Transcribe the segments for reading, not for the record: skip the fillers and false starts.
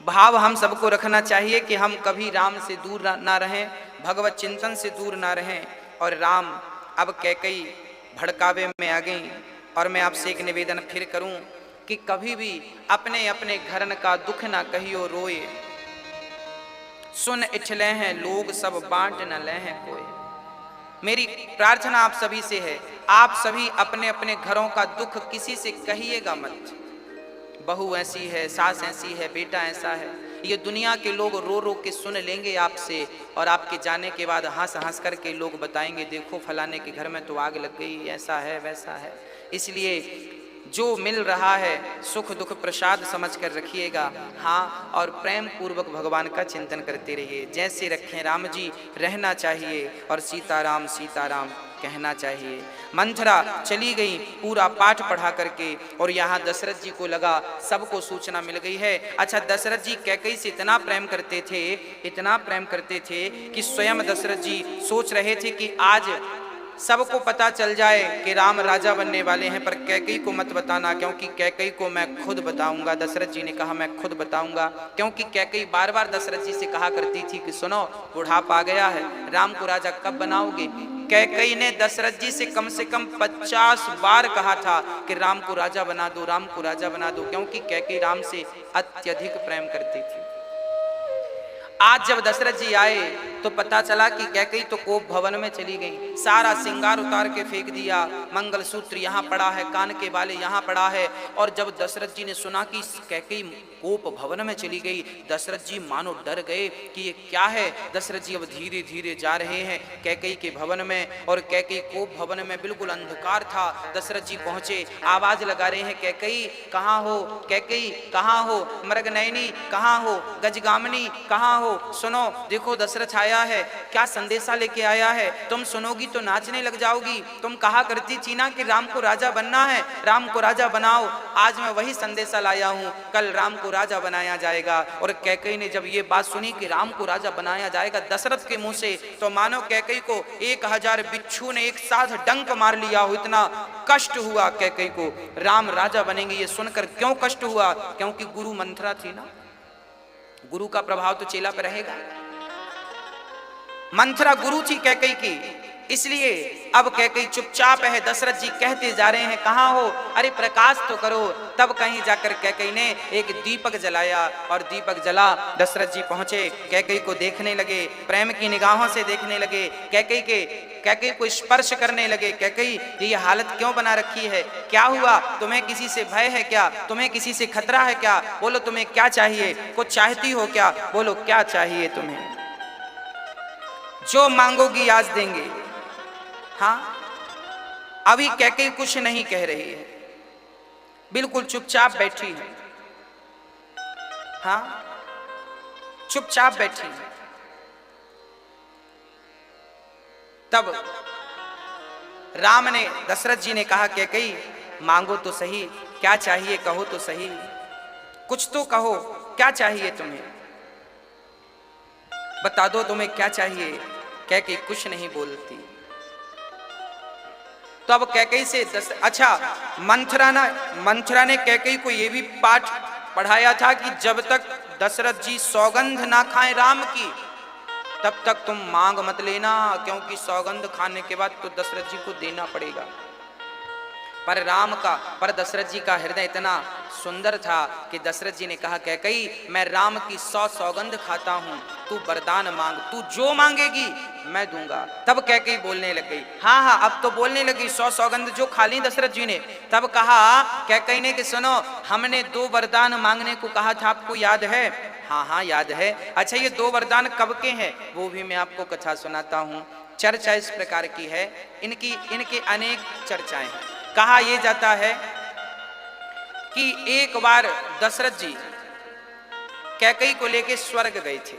भाव हम सबको रखना चाहिए कि हम कभी राम से दूर ना रहें, भगवत चिंतन से दूर ना रहें। और राम अब कैकई भड़कावे में आ गई। और मैं आपसे एक निवेदन फिर करूं कि कभी भी अपने अपने घरन का दुख ना कहियो रोए, सुन इठले हैं लोग सब बांट न ले हैं कोई। मेरी प्रार्थना आप सभी से है, आप सभी अपने अपने घरों का दुख किसी से कहिएगा मत। बहू ऐसी है, सास ऐसी है, बेटा ऐसा है, ये दुनिया के लोग रो रो के सुन लेंगे आपसे। और आपके जाने के बाद हंस हंस करके लोग बताएंगे देखो फलाने के घर में तो आग लग गई, ऐसा है वैसा है। इसलिए जो मिल रहा है सुख दुख प्रसाद समझ कर रखिएगा। हाँ, और प्रेम पूर्वक भगवान का चिंतन करते रहिए। जैसे रखें राम जी रहना चाहिए और सीताराम सीताराम कहना चाहिए। मंथरा चली गई पूरा पाठ पढ़ा करके, और यहाँ दशरथ जी को लगा सबको सूचना मिल गई है। अच्छा, दशरथ जी कैकई से इतना प्रेम करते थे, इतना प्रेम करते थे कि स्वयं दशरथ जी सोच रहे थे कि आज सबको पता चल जाए कि राम राजा बनने वाले हैं, पर कैकई को मत बताना, क्योंकि कैकई को मैं खुद बताऊंगा। दशरथ जी ने कहा मैं खुद बताऊंगा, क्योंकि कैकई बार बार दशरथ जी से कहा करती थी कि सुनो बुढ़ापा आ गया है, राम को राजा कब बनाओगे। कैकई ने दशरथ जी से कम 50 बार कहा था कि राम को राजा बना दो, राम को राजा बना दो, क्योंकि कैकई राम से अत्यधिक प्रेम करती थी। आज जब दशरथ जी आए तो पता चला कि कैकई तो कोप भवन में चली गई, सारा श्रृंगार उतार के फेंक दिया, मंगलसूत्र यहाँ पड़ा है, कान के बाले यहाँ पड़ा है। और जब दशरथ जी ने सुना कि कैकई कोप भवन में चली गई, दशरथ जी मानो डर गए कि ये क्या है। दशरथ जी अब धीरे धीरे जा रहे हैं कैकई के भवन में, और कैकई कोप भवन में बिल्कुल अंधकार था। दशरथ जी पहुंचे, आवाज लगा रहे हैं कैकई कहाँ हो, कैकई कहाँ हो, मृगनयनी कहाँ हो, गजगामिनी कहाँ हो, सुनो देखो दशरथ आया है, क्या संदेशा लेके आया है। तुम सुनोगी तो नाचने लग जाओगी। तुम कहा करती थी ना कि राम को राजा बनना है, राम को राजा बनाओ, आज मैं वही संदेशा लाया हूं, कल राम को राजा बनाया जाएगा। और कैकई ने जब ये बात सुनी कि राम को राजा बनाया जाएगा दशरथ के मुंह से, तो मानो कैकई को 1000 बिच्छू ने एक साथ डंक मार लिया हो, इतना कष्ट हुआ कैकई को। राम राजा बनेंगे ये सुनकर क्यों कष्ट हुआ, क्योंकि गुरु मंथरा थी ना, गुरु का प्रभाव तो चेला पर रहेगा। मंथरा गुरु थी कैकई की, इसलिए अब कैकई चुपचाप है। दशरथ जी कहते जा रहे हैं कहाँ हो, अरे प्रकाश तो करो। तब कहीं जाकर कैकई ने एक दीपक जलाया, और दीपक जला, दशरथ जी पहुंचे, कैकई को देखने लगे, प्रेम की निगाहों से देखने लगे, कैकई को स्पर्श करने लगे। कैकई ये हालत क्यों बना रखी है, क्या हुआ, तुम्हें किसी से भय है क्या, तुम्हें किसी से खतरा है क्या, बोलो तुम्हें क्या चाहिए, कुछ चाहती हो क्या, बोलो क्या चाहिए तुम्हें, जो मांगोगी आज देंगे। हाँ, अभी कैकई कुछ नहीं कह रही है, बिल्कुल चुपचाप बैठी है। हाँ, चुपचाप बैठी है। तब राम ने, दशरथ जी ने कहा कैकई मांगो तो सही, क्या चाहिए कहो तो सही, कुछ तो कहो, क्या चाहिए तुम्हें, बता दो तुम्हें क्या चाहिए। कैकई कुछ नहीं बोलती। तो अब कैकई से अच्छा, मंथरा ने कैकई को यह भी पाठ पढ़ाया था कि जब तक दशरथ जी सौगंध ना खाएं राम की, तब तक तुम मांग मत लेना, क्योंकि सौगंध खाने के बाद तो दशरथ जी को देना पड़ेगा। पर दशरथ जी का हृदय इतना सुंदर था कि दशरथ जी ने कहा कैकई मैं राम की 100 सौगंध खाता हूं, तू वरदान मांग, तू जो मांगेगी मैं दूंगा। तब कैकई बोलने लग गई, हाँ अब तो बोलने लगी, 100 सौगंध जो खा ली दशरथ जी ने। तब कहा कैकई ने कि सुनो, हमने 2 वरदान मांगने को कहा था, आपको याद है। हाँ याद है। अच्छा, ये 2 वरदान कब के हैं, वो भी मैं आपको कथा सुनाता हूँ। चर्चा इस प्रकार की है, इनकी अनेक चर्चाएं हैं। कहा यह जाता है कि एक बार दशरथ जी कैकई को लेकर स्वर्ग गए थे।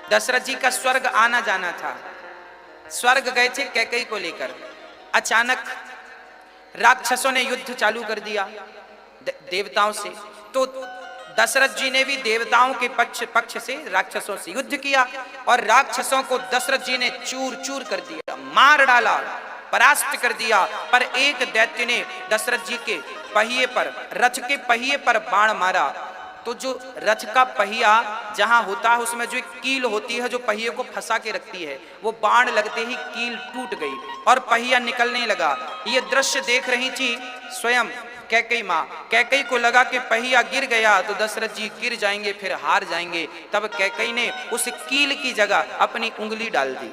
दशरथ जी का स्वर्ग आना जाना था, स्वर्ग गए थे कैकई को लेकर। अचानक राक्षसों ने युद्ध चालू कर दिया देवताओं से, तो दशरथ जी ने भी देवताओं के पक्ष से राक्षसों से युद्ध किया, और राक्षसों को दशरथ जी ने चूर चूर कर दिया, मार डाला, परास्त कर दिया। पर एक दैत्य ने दशरथ जी के पहिए पर, रथ के पहिए पर बाण मारा, तो जो रथ का पहिया जहां होता है उसमें जो एक कील होती है जो पहिए को फंसा के रखती है, वो बाण लगते ही कील टूट गई और पहिया निकलने लगा। ये दृश्य देख रही थी स्वयं कैकई माँ। कैकई को लगा कि पहिया गिर गया तो दशरथ जी गिर जाएंगे, फिर हार जाएंगे। तब कैकई ने उस कील की जगह अपनी उंगली डाल दी,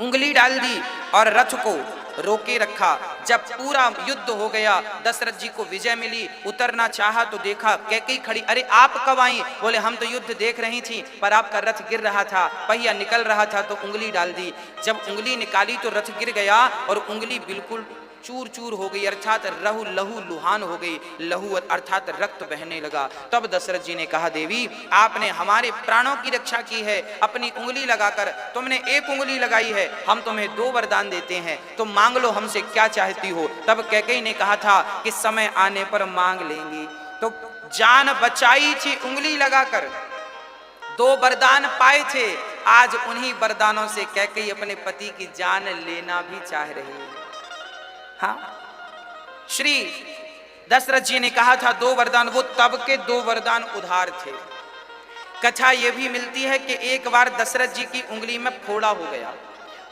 उंगली डाल दी और रथ को रोके रखा। जब पूरा युद्ध हो गया, दशरथ जी को विजय मिली, उतरना चाहा तो देखा कैकई खड़ी। अरे आप कब आई? बोले हम तो युद्ध देख रही थी, पर आपका रथ गिर रहा था, पहिया निकल रहा था तो उंगली डाल दी। जब उंगली निकाली तो रथ गिर गया और उंगली बिल्कुल चूर चूर हो गई, अर्थात लहू लुहान हो गई, लहू अर्थात रक्त बहने लगा। तब दशरथ जी ने कहा, देवी आपने हमारे प्राणों की रक्षा की है, अपनी उंगली लगाकर, तुमने एक उंगली लगाई है, हम तुम्हें 2 वरदान देते हैं, तुम मांग लो हमसे क्या चाहती हो। तब कैकई ने कहा था कि समय आने पर मांग लेंगी। तो जान बचाई थी उंगली लगाकर, 2 वरदान पाए थे, आज उन्हीं वरदानों से कैकई अपने पति की जान लेना भी चाह रही है। हाँ, श्री दशरथ जी ने कहा था 2 वरदान, वो तब के 2 वरदान उधार थे। कथा यह भी मिलती है कि एक बार दशरथ जी की उंगली में फोड़ा हो गया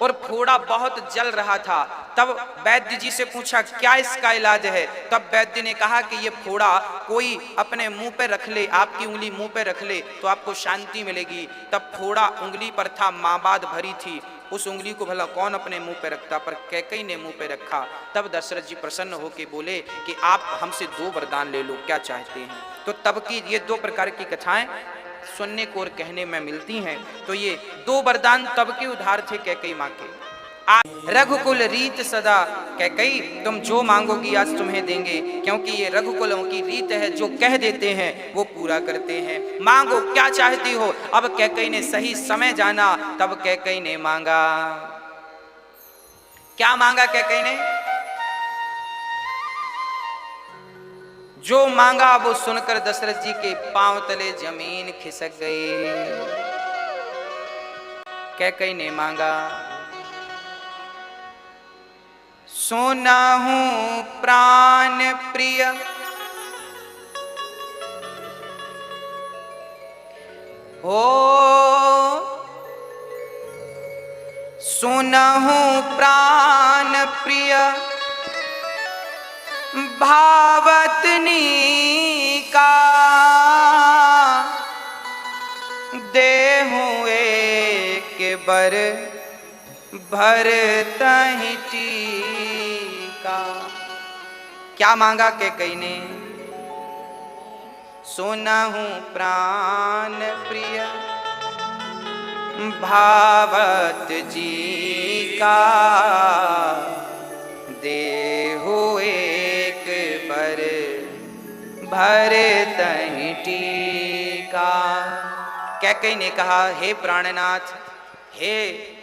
और फोड़ा बहुत जल रहा था। तब वैद्य जी से पूछा क्या इसका इलाज है? तब वैद्य ने कहा कि ये फोड़ा कोई अपने मुंह पे रख ले, आपकी उंगली मुंह पे रख ले तो आपको शांति मिलेगी। तब फोड़ा उंगली पर था, माबाद भरी थी, उस उंगली को भला कौन अपने मुंह पे रखता, पर कैकई ने मुंह पे रखा। तब दशरथ जी प्रसन्न होकर बोले कि आप हमसे 2 वरदान ले लो, क्या चाहते हैं? तो तब की ये 2 प्रकार की कथाएं सुनने को और कहने में मिलती हैं। तो ये 2 वरदान तब के उधार थे कैकई माँ के। रघुकुल रीत सदा कैकई, तुम जो मांगोगी आज तुम्हें देंगे, क्योंकि ये रघुकुलों की रीत है, जो कह देते हैं वो पूरा करते हैं। मांगो क्या चाहती हो? अब कैकई ने सही समय जाना, तब कैकई ने मांगा। क्या मांगा कैकई ने? जो मांगा वो सुनकर दशरथ जी के पांव तले जमीन खिसक गई। कैकई ने मांगा, सोना हूं प्राण प्रिय, हो सोना हूं प्राण प्रिय, भावतनी का देहूं एक बर भर तहि टीका। क्या मांगा कैकई ने? सोना हूं प्राण प्रिय, भावत जी का देहु एक बर भर तहि टीका। कैकई ने कहा, हे प्राणनाथ, हे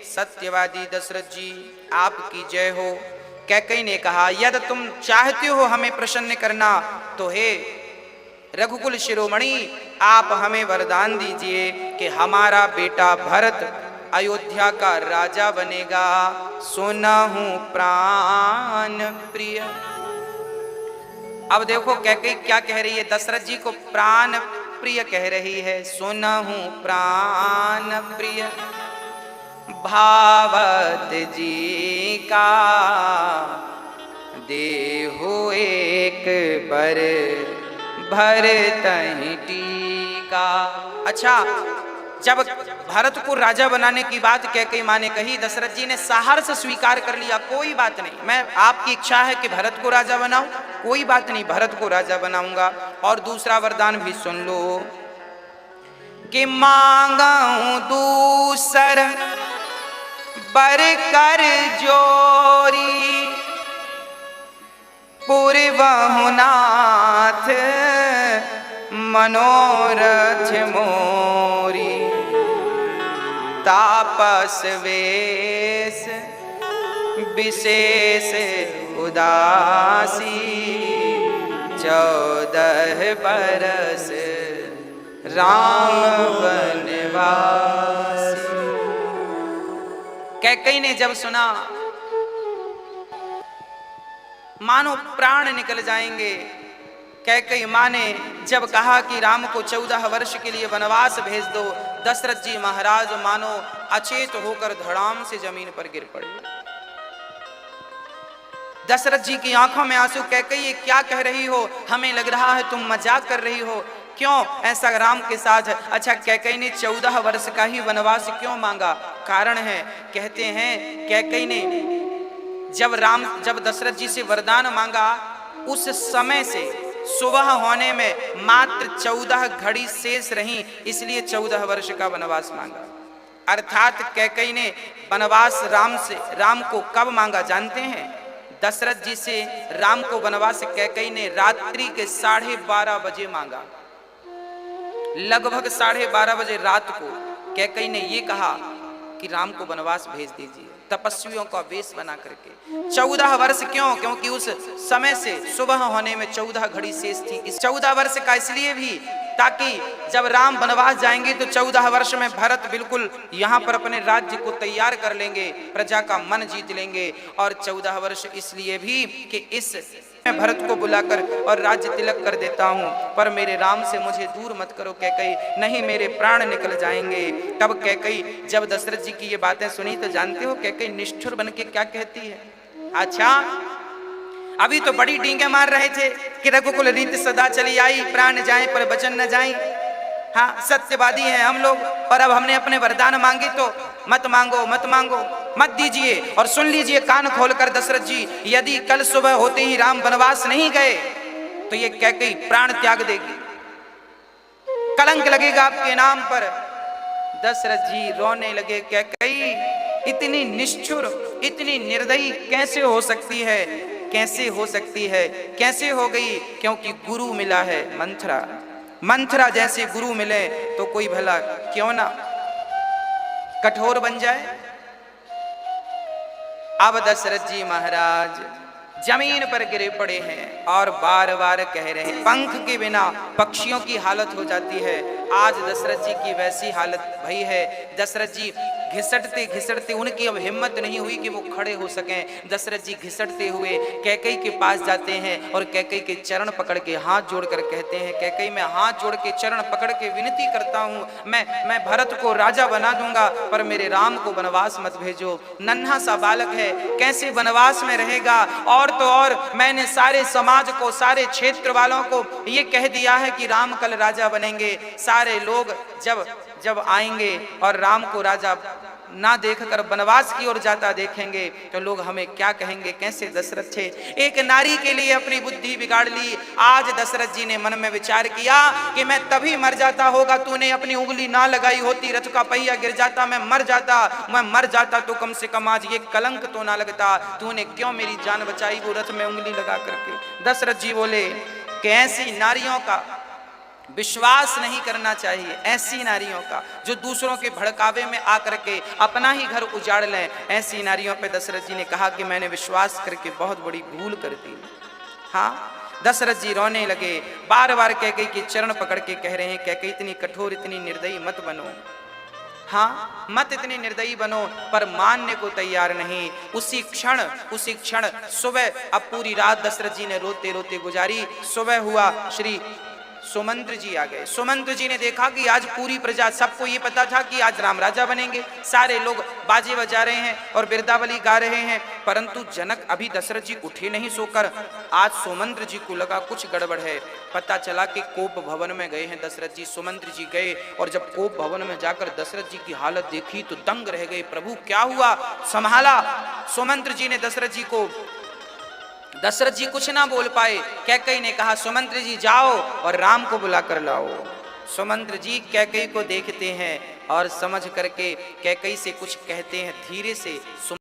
सत्यवादी दशरथ जी, आपकी जय हो। कैकई ने कहा, यदि तुम चाहते हो हमें प्रसन्न करना तो हे रघुकुल शिरोमणि, आप हमें वरदान दीजिए कि हमारा बेटा भरत अयोध्या का राजा बनेगा। सोना हूं प्राण प्रिय। अब देखो कैकई क्या कह रही है, दशरथ जी को प्राण प्रिय कह रही है। सोना हूं प्राण प्रिय, भावत जी का देहु एक बर भर तहि टीका। अच्छा, जब भरत को राजा बनाने की बात कैकई माँ ने कही, दशरथ जी ने साहस स्वीकार कर लिया, कोई बात नहीं, मैं आपकी इच्छा है कि भरत को राजा बनाऊं, कोई बात नहीं, भरत को राजा बनाऊंगा। और दूसरा वरदान भी सुन लो कि मांगाऊं दूसर बर कर जोरी, पूर्वहु नाथ मनोरथ मोरी, तापस वेश विशेष उदासी, 14 बरस राम वनवासी। कैकई ने जब सुना मानो प्राण निकल जाएंगे, कैकई माँ ने जब कहा कि राम को 14 वर्ष के लिए वनवास भेज दो, दशरथ जी महाराज मानो अचेत होकर धड़ाम से जमीन पर गिर पड़े। दशरथ जी की आंखों में आंसू। कैकई ये क्या कह रही हो, हमें लग रहा है तुम मजाक कर रही हो, क्यों ऐसा राम के साथ? अच्छा, कैकई ने 14 वर्ष का ही वनवास क्यों मांगा? कारण है, कहते हैं कैकई ने जब दशरथ जी से वरदान मांगा, उस समय से सुबह होने में मात्र 14 घड़ी शेष रही, इसलिए 14 वर्ष का वनवास मांगा। अर्थात कैकई ने वनवास राम को कब मांगा जानते हैं? दशरथ जी से राम को वनवास कैकई ने रात्रि के 12:30 बजे मांगा। लगभग 12:30 बजे रात को कैकई ने ये कहा कि राम को वनवास भेज दीजिए, तपस्वियों का वेश बना करके। 14 वर्ष क्यों? क्योंकि उस समय से सुबह होने में 14 घड़ी शेष थी। इस 14 वर्ष का इसलिए भी ताकि जब राम वनवास जाएंगे तो 14 वर्ष में भरत बिल्कुल यहाँ पर अपने राज्य को तैयार कर लेंगे, प्रजा का मन जीत लेंगे। और 14 वर्ष इसलिए भी कि इस मैं भरत को बुलाकर और राज्य तिलक कर देता हूँ, पर मेरे राम से मुझे दूर मत करो कैकई, नहीं मेरे प्राण निकल जाएंगे। तब कैकई जब दशरथ जी की ये बातें सुनी तो जानते हो कैकई निष्ठुर बन के क्या कहती है? अच्छा, अभी तो बड़ी डींगे मार रहे थे कि रघुकुल रीत सदा चली आई, प्राण जाए पर वचन न जाए। हाँ, सत्यवादी हैं हम लोग, पर अब हमने अपने वरदान मांगे तो मत मांगो मत मांगो, मत दीजिए। और सुन लीजिए कान खोलकर दशरथ जी, यदि कल सुबह होते ही राम वनवास नहीं गए तो ये कैकई प्राण त्याग देगी, कलंक लगेगा आपके नाम पर। दशरथ जी रोने लगे। कैकई इतनी निष्ठुर, इतनी निर्दयी कैसे हो सकती है? कैसे हो सकती है? कैसे हो गई? क्योंकि गुरु मिला है मंथरा। मंथरा जैसे गुरु मिले तो कोई भला क्यों ना कठोर बन जाए। अब दशरथ जी महाराज जमीन पर गिरे पड़े हैं और बार बार कह रहे हैं, पंख के बिना पक्षियों की हालत हो जाती है, आज दशरथ जी की वैसी हालत भई है। दशरथ जी घिसटते घिसटते, उनकी अब हिम्मत नहीं हुई कि वो खड़े हो सकें। दशरथ जी घिसटते हुए कैकई के पास जाते हैं और कैकई के चरण पकड़ के हाथ जोड़कर कहते हैं, कैकई मैं हाथ जोड़ के चरण पकड़ के विनती करता हूँ, मैं भरत को राजा बना दूंगा, पर मेरे राम को वनवास मत भेजो। नन्हा सा बालक है, कैसे वनवास में रहेगा? और तो और मैंने सारे समाज को, सारे क्षेत्र वालों को ये कह दिया है कि राम कल राजा बनेंगे। सारे लोग जब आएंगे और राम को राजा ना देखकर वनवास की ओर जाता देखेंगे तो लोग हमें क्या कहेंगे? कैसे दशरथ थे, एक नारी के लिए अपनी बुद्धि बिगाड़ ली। आज दशरथ जी ने मन में विचार किया कि मैं तभी मर जाता होगा, तूने अपनी उंगली ना लगाई होती, रथ का पहिया गिर जाता, मैं मर जाता तो कम से कम आज ये कलंक तो ना लगता। तूने क्यों मेरी जान बचाई वो रथ में उंगली लगा करके? दशरथ जी बोले कि ऐसी नारियों का विश्वास नहीं करना चाहिए, ऐसी नारियों का जो दूसरों के भड़कावे में आकर के अपना ही घर उजाड़ लें, ऐसी नारियों पे दशरथ जी ने कहा कि मैंने विश्वास करके बहुत बड़ी भूल कर दी। हाँ, दशरथ जी रोने लगे, बार बार कैकई के चरण पकड़ के कह रहे हैं, कैकई इतनी कठोर, इतनी निर्दयी मत बनो। हाँ, मत इतनी निर्दयी बनो, पर मानने को तैयार नहीं। उसी क्षण सुबह, अब पूरी रात दशरथ जी ने रोते रोते गुजारी। सुबह हुआ, श्री सुमंत्र जी आ गए। सुमंत्र जी ने देखा कि आज पूरी प्रजा, सबको ये पता था कि आज राम राजा बनेंगे, सारे लोग बाजे बजा रहे हैं और बिरदावली गा रहे हैं, परंतु जनक अभी दशरथ जी उठे नहीं सोकर। आज सुमंत्र जी को लगा कुछ गड़बड़ है। पता चला कि कोप भवन में गए हैं दशरथ जी। सुमंत्र जी गए और जब कोप भवन में जाकर दशरथ जी की हालत देखी तो दंग रह गए। प्रभु क्या हुआ? संभाला सुमंत्र जी ने दशरथ जी को। दशरथ जी कुछ ना बोल पाए। कैकई ने कहा, सुमंत्र जी जाओ और राम को बुला कर लाओ। सुमंत्र जी कैकई को देखते हैं और समझ करके कैकई से कुछ कहते हैं धीरे से।